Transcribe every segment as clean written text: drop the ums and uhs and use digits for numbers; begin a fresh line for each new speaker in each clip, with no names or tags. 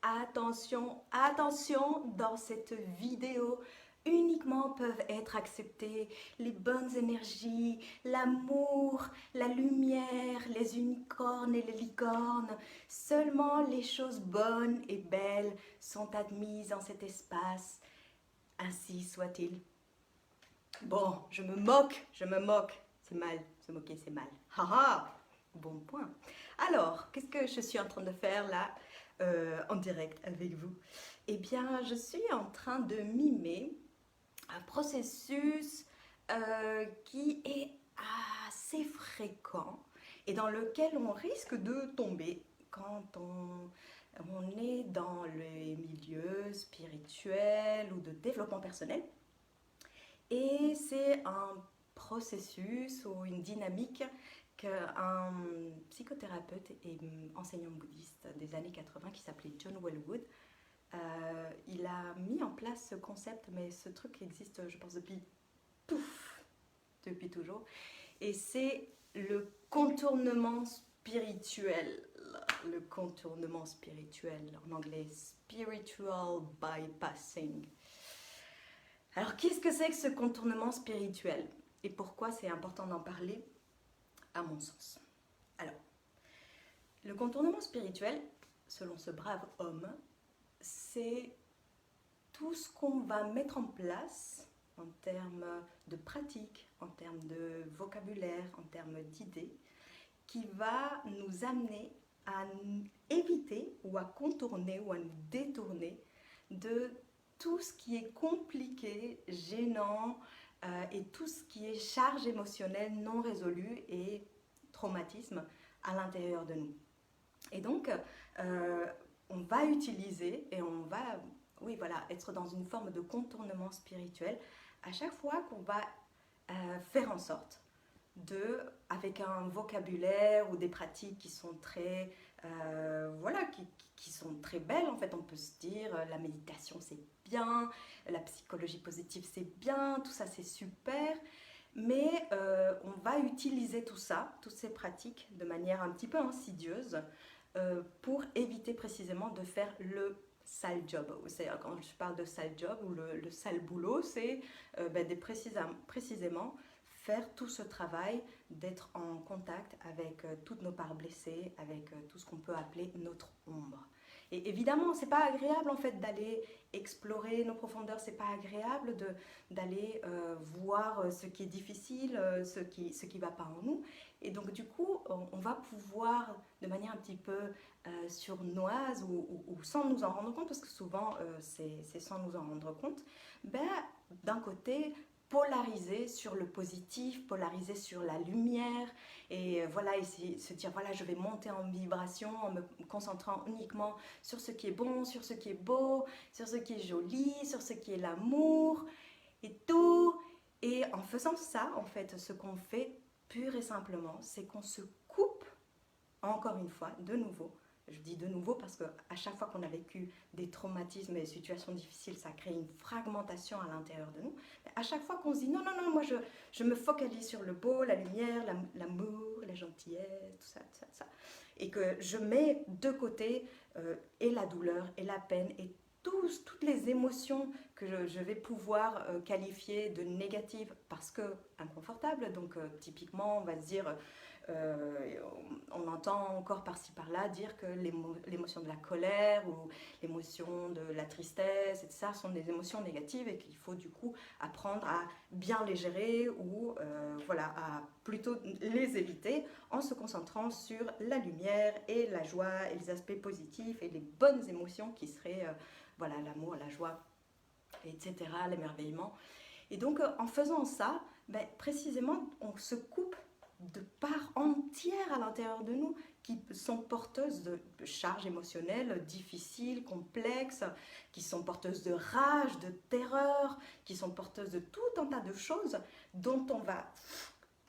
Attention, attention, dans cette vidéo, uniquement peuvent être acceptées les bonnes énergies, l'amour, la lumière, les unicornes et les licornes. Seulement les choses bonnes et belles sont admises dans cet espace. Ainsi soit-il. Bon, je me moque, je me moque. C'est mal, se moquer c'est mal. Haha, bon point. Alors, qu'est-ce que je suis en train de faire là en direct avec vous? Eh bien, je suis en train de mimer un processus qui est assez fréquent et dans lequel on risque de tomber quand on est dans les milieux spirituels ou de développement personnel. Et c'est un processus ou une dynamique qu'un psychothérapeute et enseignant bouddhiste des années 80 qui s'appelait John Welwood, il a mis en place ce concept, mais ce truc existe, je pense, depuis toujours. Et c'est le contournement spirituel. Le contournement spirituel, en anglais, spiritual bypassing. Alors, qu'est-ce que c'est que ce contournement spirituel? Et pourquoi c'est important d'en parler, à mon sens? Alors, le contournement spirituel, selon ce brave homme, c'est tout ce qu'on va mettre en place en termes de pratique, en termes de vocabulaire, en termes d'idées, qui va nous amener à éviter ou à contourner ou à nous détourner de tout ce qui est compliqué, gênant et tout ce qui est charge émotionnelle non résolue et traumatisme à l'intérieur de nous. Et donc, on va utiliser et on va, oui, voilà, être dans une forme de contournement spirituel à chaque fois qu'on va faire en sorte avec un vocabulaire ou des pratiques qui sont très, voilà, qui sont très belles. En fait, on peut se dire, la méditation c'est bien, la psychologie positive c'est bien, tout ça c'est super. Mais on va utiliser tout ça, toutes ces pratiques, de manière un petit peu insidieuse pour éviter précisément de faire le sale job. Quand je parle de sale job ou le sale boulot, c'est précisément faire tout ce travail d'être en contact avec toutes nos parts blessées, avec tout ce qu'on peut appeler notre ombre. Et évidemment, c'est pas agréable en fait d'aller explorer nos profondeurs, c'est pas agréable d'aller voir ce qui est difficile, ce qui va pas en nous. Et donc du coup, on va pouvoir de manière un petit peu sournoise ou sans nous en rendre compte, parce que souvent c'est sans nous en rendre compte, d'un côté polariser sur le positif, polariser sur la lumière et voilà, essayer de se dire voilà, je vais monter en vibration en me concentrant uniquement sur ce qui est bon, sur ce qui est beau, sur ce qui est joli, sur ce qui est l'amour et tout. Et en faisant ça, en fait, ce qu'on fait pur et simplement, c'est qu'on se coupe, encore une fois, de nouveau. Je dis de nouveau parce qu'à chaque fois qu'on a vécu des traumatismes et des situations difficiles, ça crée une fragmentation à l'intérieur de nous. Mais à chaque fois qu'on se dit non, non, non, moi je me focalise sur le beau, la lumière, l'amour, la gentillesse, tout ça, tout ça, tout ça. Et que je mets de côté et la douleur et la peine et toutes les émotions que je vais pouvoir qualifier de négatives parce que inconfortables. Donc typiquement, on va se dire... on entend encore par-ci par-là dire que l'émotion de la colère ou l'émotion de la tristesse, etc., sont des émotions négatives et qu'il faut du coup apprendre à bien les gérer ou voilà, à plutôt les éviter en se concentrant sur la lumière et la joie et les aspects positifs et les bonnes émotions qui seraient voilà, l'amour, la joie, etc., l'émerveillement. Et donc en faisant ça, précisément on se coupe de parts entières à l'intérieur de nous qui sont porteuses de charges émotionnelles difficiles, complexes, qui sont porteuses de rage, de terreur, qui sont porteuses de tout un tas de choses dont on va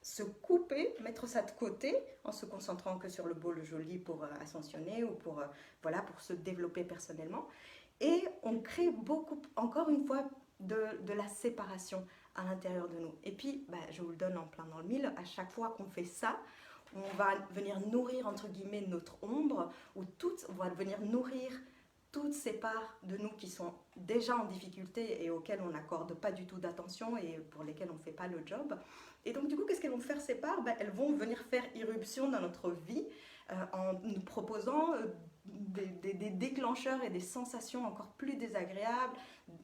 se couper, mettre ça de côté en se concentrant que sur le beau, le joli pour ascensionner ou pour, voilà, pour se développer personnellement. Et on crée beaucoup, encore une fois, de la séparation à l'intérieur de nous. Et puis, je vous le donne en plein dans le mille, à chaque fois qu'on fait ça, on va venir nourrir, entre guillemets, notre ombre, ou on va venir nourrir toutes ces parts de nous qui sont déjà en difficulté et auxquelles on n'accorde pas du tout d'attention et pour lesquelles on ne fait pas le job. Et donc du coup, qu'est-ce qu'elles vont faire ces parts? Elles vont venir faire irruption dans notre vie en nous proposant des déclencheurs et des sensations encore plus désagréables,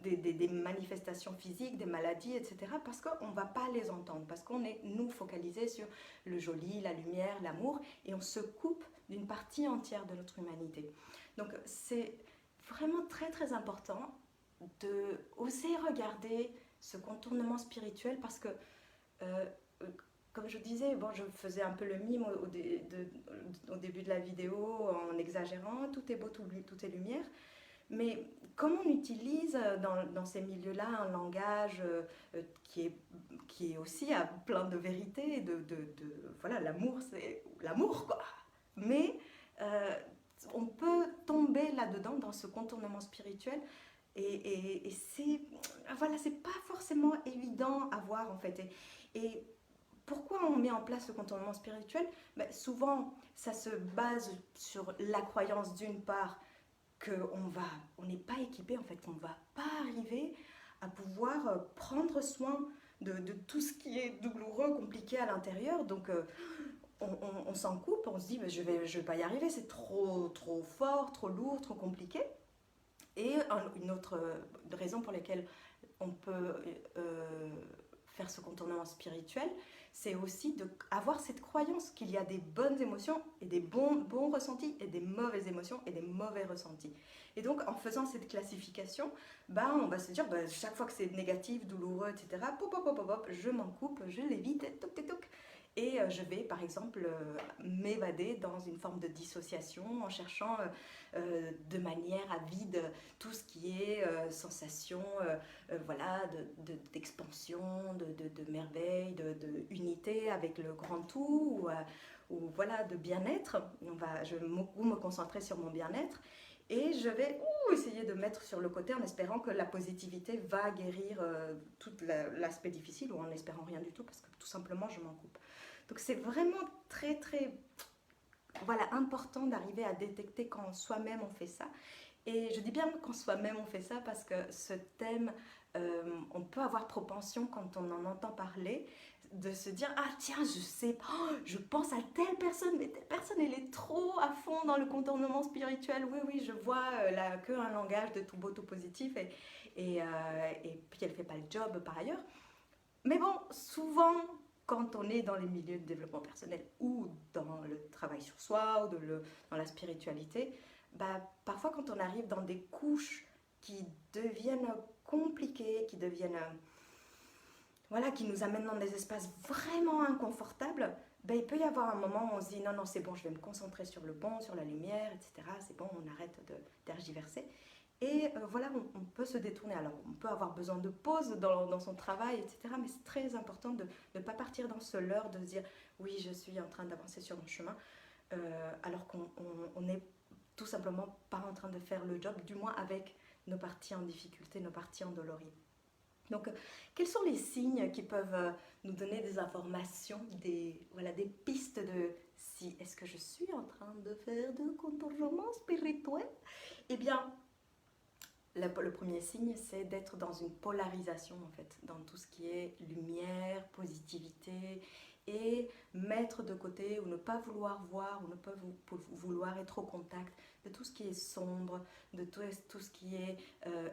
des manifestations physiques, des maladies, etc. Parce qu'on ne va pas les entendre, parce qu'on est, nous, focalisés sur le joli, la lumière, l'amour, et on se coupe d'une partie entière de notre humanité. Donc c'est vraiment très très important de oser regarder ce contournement spirituel parce que euh, comme je disais, bon, je faisais un peu le mime au début de la vidéo en exagérant, tout est beau, tout est lumière, mais comment on utilise dans ces milieux-là un langage qui est aussi à plein de vérité, voilà, l'amour, c'est l'amour, quoi. Mais on peut tomber là-dedans, dans ce contournement spirituel, et c'est, voilà, c'est pas forcément évident à voir, en fait. Et pourquoi on met en place le contournement spirituel? Souvent, ça se base sur la croyance d'une part on n'est pas équipé, en fait, qu'on ne va pas arriver à pouvoir prendre soin de tout ce qui est douloureux, compliqué à l'intérieur. Donc, on s'en coupe, on se dit, je vais pas y arriver, c'est trop fort, trop lourd, trop compliqué. Et une autre raison pour laquelle on peut faire ce contournement spirituel, c'est aussi d'avoir cette croyance qu'il y a des bonnes émotions et des bons ressentis et des mauvaises émotions et des mauvais ressentis. Et donc en faisant cette classification, on va se dire chaque fois que c'est négatif, douloureux, etc., je m'en coupe, je l'évite, et je vais par exemple m'évader dans une forme de dissociation en cherchant de manière à vide tout ce qui est sensation voilà, d'expansion, de merveille, de unité avec le grand tout, ou voilà, de bien-être. Je vais me concentrer sur mon bien-être et je vais essayer de mettre sur le côté en espérant que la positivité va guérir tout l'aspect difficile, ou en espérant rien du tout parce que tout simplement je m'en coupe. Donc c'est vraiment très très voilà, important d'arriver à détecter quand soi-même on fait ça. Et je dis bien quand soi-même on fait ça parce que ce thème, on peut avoir propension quand on en entend parler de se dire ah tiens je sais, je pense à telle personne, mais telle personne elle est trop à fond dans le contournement spirituel, oui je vois là que un langage de tout beau tout positif et puis elle fait pas le job par ailleurs. Mais bon, souvent quand on est dans les milieux de développement personnel ou dans le travail sur soi ou dans la spiritualité, parfois quand on arrive dans des couches qui deviennent compliquées, qui deviennent voilà, qui nous amènent dans des espaces vraiment inconfortables, il peut y avoir un moment où on se dit non c'est bon, je vais me concentrer sur le bon, sur la lumière, etc. C'est bon, on arrête de tergiverser. Et voilà, on peut se détourner. Alors, on peut avoir besoin de pause dans son travail, etc. Mais c'est très important de ne pas partir dans ce leurre, de se dire oui, je suis en train d'avancer sur mon chemin, alors qu'on n'est tout simplement pas en train de faire le job, du moins avec nos parties en difficulté, nos parties endolories. Donc, quels sont les signes qui peuvent nous donner des informations, des pistes de si est-ce que je suis en train de faire du contournement spirituel? Eh bien, le premier signe, c'est d'être dans une polarisation, en fait, dans tout ce qui est lumière, positivité, et mettre de côté ou ne pas vouloir voir ou ne pas vouloir être au contact de tout ce qui est sombre, de tout ce qui est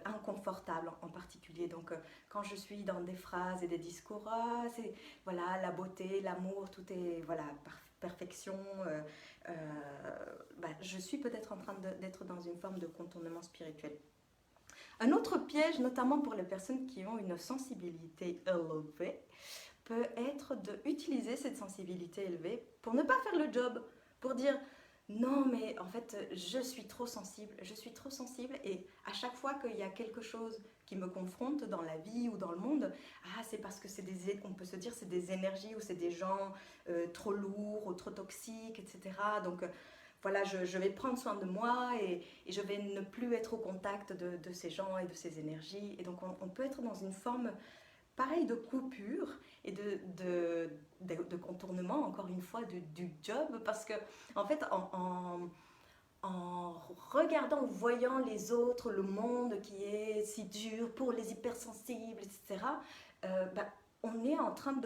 inconfortable en particulier. Donc quand je suis dans des phrases et des discours, c'est voilà, la beauté, l'amour, tout est voilà, perfection, je suis peut-être en train d'être dans une forme de contournement spirituel. Un autre piège, notamment pour les personnes qui ont une sensibilité élevée, peut être d'utiliser cette sensibilité élevée pour ne pas faire le job, pour dire non mais en fait je suis trop sensible et à chaque fois qu'il y a quelque chose qui me confronte dans la vie ou dans le monde, c'est parce que on peut se dire c'est des énergies ou c'est des gens trop lourds ou trop toxiques, etc. Donc voilà, je vais prendre soin de moi et je vais ne plus être au contact de ces gens et de ces énergies. Et donc on peut être dans une forme pareil de coupure et de contournement, encore une fois, du job, parce que en fait en regardant, en voyant les autres, le monde qui est si dur pour les hypersensibles, etc., bah, on est en train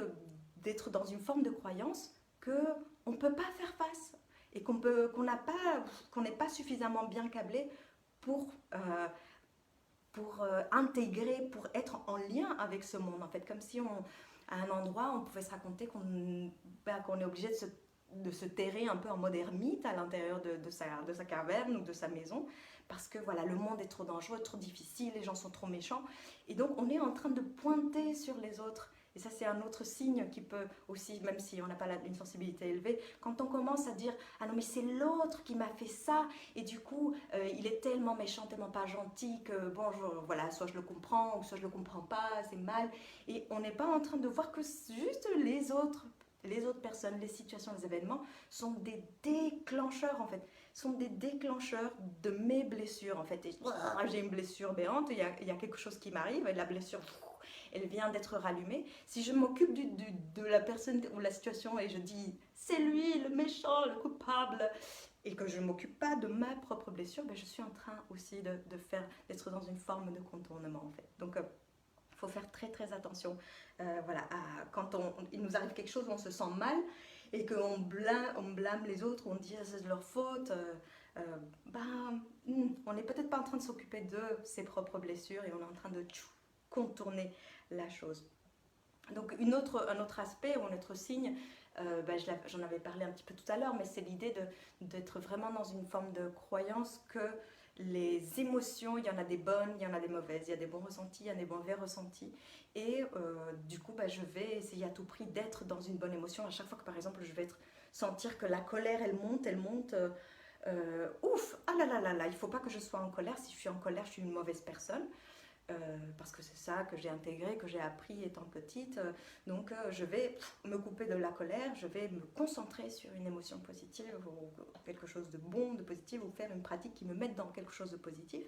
d'être dans une forme de croyance qu'on ne peut pas faire face et qu'on n'est pas suffisamment bien câblé pour, intégrer, pour être en lien avec ce monde. En fait, comme si à un endroit, on pouvait se raconter qu'on est obligé de se terrer un peu en mode ermite à l'intérieur de sa caverne ou de sa maison, parce que voilà, le monde est trop dangereux, trop difficile, les gens sont trop méchants. Et donc, on est en train de pointer sur les autres. Et ça, c'est un autre signe qui peut aussi, même si on n'a pas une sensibilité élevée, quand on commence à dire « Ah non, mais c'est l'autre qui m'a fait ça, et du coup, il est tellement méchant, tellement pas gentil que, bon, voilà, soit je le comprends, ou soit je le comprends pas, c'est mal. » Et on n'est pas en train de voir que juste les autres personnes, les situations, les événements sont des déclencheurs, en fait. Sont des déclencheurs de mes blessures, en fait. Et j'ai une blessure béante, il y a quelque chose qui m'arrive, et la blessure, elle vient d'être rallumée. Si je m'occupe de la personne ou la situation et je dis c'est lui le méchant, le coupable, et que je ne m'occupe pas de ma propre blessure, ben, je suis en train aussi d'être dans une forme de contournement, en fait. Donc, il faut faire très très attention voilà, quand il nous arrive quelque chose où on se sent mal et qu'on blâme les autres, on dit c'est de leur faute, on n'est peut-être pas en train de s'occuper de ses propres blessures et on est en train de contourner la chose. Donc un autre aspect ou un autre signe, j'en avais parlé un petit peu tout à l'heure, mais c'est l'idée d'être vraiment dans une forme de croyance que les émotions, il y en a des bonnes, il y en a des mauvaises, il y a des bons ressentis, il y a des mauvais ressentis. Et du coup, je vais essayer à tout prix d'être dans une bonne émotion. À chaque fois que, par exemple, je vais sentir que la colère, elle monte, ouf, ah là là là là, il ne faut pas que je sois en colère. Si je suis en colère, je suis une mauvaise personne. Parce que c'est ça que j'ai intégré, que j'ai appris étant petite. Donc je vais me couper de la colère, je vais me concentrer sur une émotion positive ou quelque chose de bon, de positif, ou faire une pratique qui me mette dans quelque chose de positif.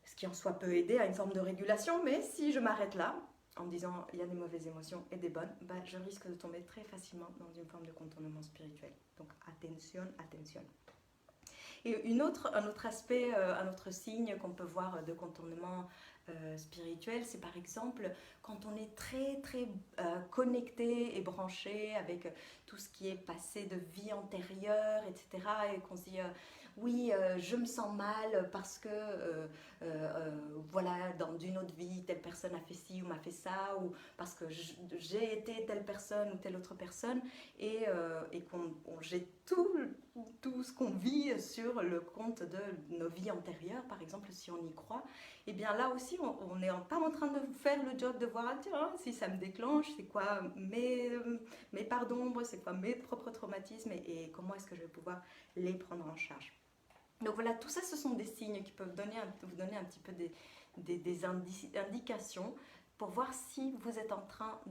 Ce qui en soi peut aider à une forme de régulation, mais si je m'arrête là, en me disant il y a des mauvaises émotions et des bonnes, je risque de tomber très facilement dans une forme de contournement spirituel. Donc attention, attention. Et un autre aspect, un autre signe qu'on peut voir de contournement spirituel, c'est par exemple quand on est très très connecté et branché avec tout ce qui est passé de vie antérieure, etc. Et qu'on se dit oui, je me sens mal parce que voilà, dans une autre vie, telle personne a fait ci ou m'a fait ça, ou parce que j'ai été telle personne ou telle autre personne, et qu'on jette tout ce qu'on vit sur le compte de nos vies antérieures, par exemple, si on y croit, et bien là aussi, on n'est pas en train de faire le job de voir, tiens, si ça me déclenche, c'est quoi mes parts d'ombre, c'est quoi mes propres traumatismes, et comment est-ce que je vais pouvoir les prendre en charge. Donc voilà, tout ça, ce sont des signes qui peuvent vous donner un petit peu des indications pour voir si vous êtes en train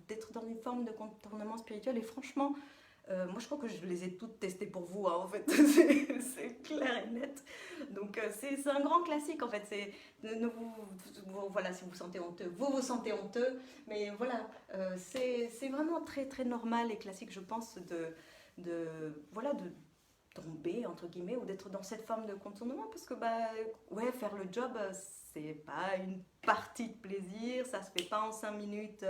d'être dans une forme de contournement spirituel. Et franchement, moi je crois que je les ai toutes testées pour vous, hein, en fait, c'est clair et net. Donc c'est un grand classique, en fait. Voilà, si vous vous sentez honteux, vous vous sentez honteux, mais voilà, c'est vraiment très très normal et classique, je pense, de tomber entre guillemets ou d'être dans cette forme de contournement, parce que ouais, faire le job, c'est pas une partie de plaisir, ça se fait pas en 5 minutes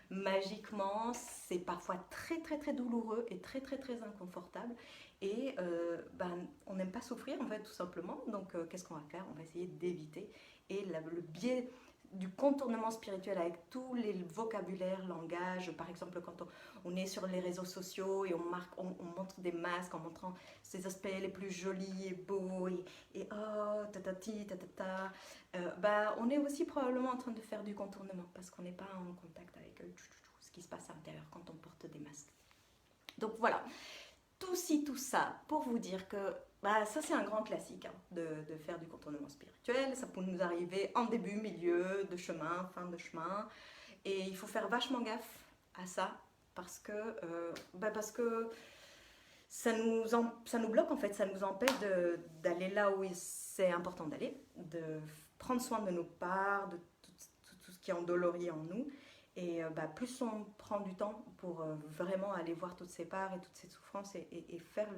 magiquement, c'est parfois très très très douloureux et très très très inconfortable, et on n'aime pas souffrir, en fait, tout simplement. Donc qu'est-ce qu'on va faire? On va essayer d'éviter, et le biais du contournement spirituel avec tous les vocabulaires, langages, par exemple quand on est sur les réseaux sociaux et on montre des masques en montrant ses aspects les plus jolis et beaux, et oh tatati tatata, on est aussi probablement en train de faire du contournement parce qu'on n'est pas en contact avec ce qui se passe à l'intérieur quand on porte des masques. Donc voilà, tout ça pour vous dire que ça c'est un grand classique, hein, de faire du contournement spirituel. Ça peut nous arriver en début, milieu de chemin, fin de chemin, et il faut faire vachement gaffe à ça parce que ça nous bloque, en fait, ça nous empêche d'aller là où c'est important d'aller, de prendre soin de nos parts, de tout ce qui est endolori en nous. Et plus on prend du temps pour vraiment aller voir toutes ces parts et toutes ces souffrances, et faire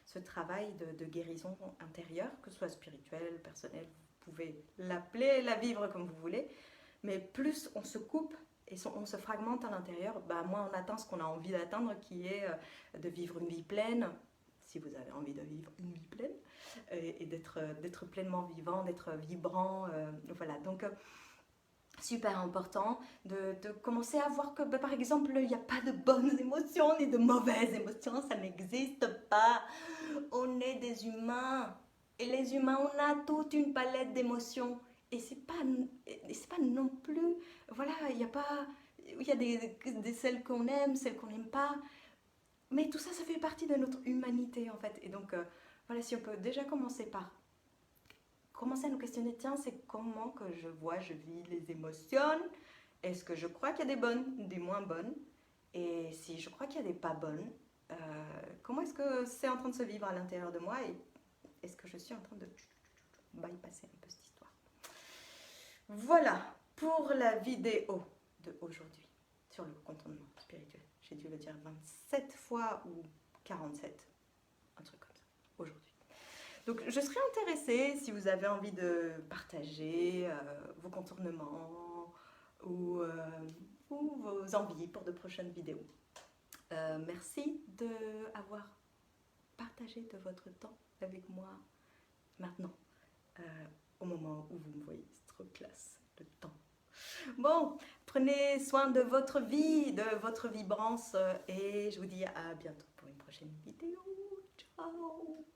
ce travail de guérison intérieure, que ce soit spirituel, personnel, vous pouvez l'appeler, la vivre comme vous voulez, mais plus on se coupe et on se fragmente à l'intérieur, bah, moins on atteint ce qu'on a envie d'atteindre, qui est de vivre une vie pleine, si vous avez envie de vivre une vie pleine, et d'être pleinement vivant, d'être vibrant, voilà. Donc, super important de commencer à voir que, bah, par exemple, il n'y a pas de bonnes émotions ni de mauvaises émotions, ça n'existe pas. On est des humains et les humains, on a toute une palette d'émotions et c'est pas non plus, voilà, il y a celles qu'on aime, celles qu'on n'aime pas, mais tout ça, ça fait partie de notre humanité en fait. Et donc, voilà, si on peut déjà commencer par commencer à nous questionner, tiens, c'est comment que je vois, je vis les émotions. Est-ce que je crois qu'il y a des bonnes, des moins bonnes? Et si je crois qu'il y a des pas bonnes, comment est-ce que c'est en train de se vivre à l'intérieur de moi? Et est-ce que je suis en train de bypasser un peu cette histoire? Voilà pour la vidéo d'aujourd'hui sur le contournement spirituel. J'ai dû le dire 27 fois ou 47, un truc comme ça, aujourd'hui. Donc, je serais intéressée si vous avez envie de partager vos contournements ou vos envies pour de prochaines vidéos. Merci d'avoir partagé de votre temps avec moi maintenant, au moment où vous me voyez. C'est trop classe, le temps. Bon, prenez soin de votre vie, de votre vibrance et je vous dis à bientôt pour une prochaine vidéo. Ciao!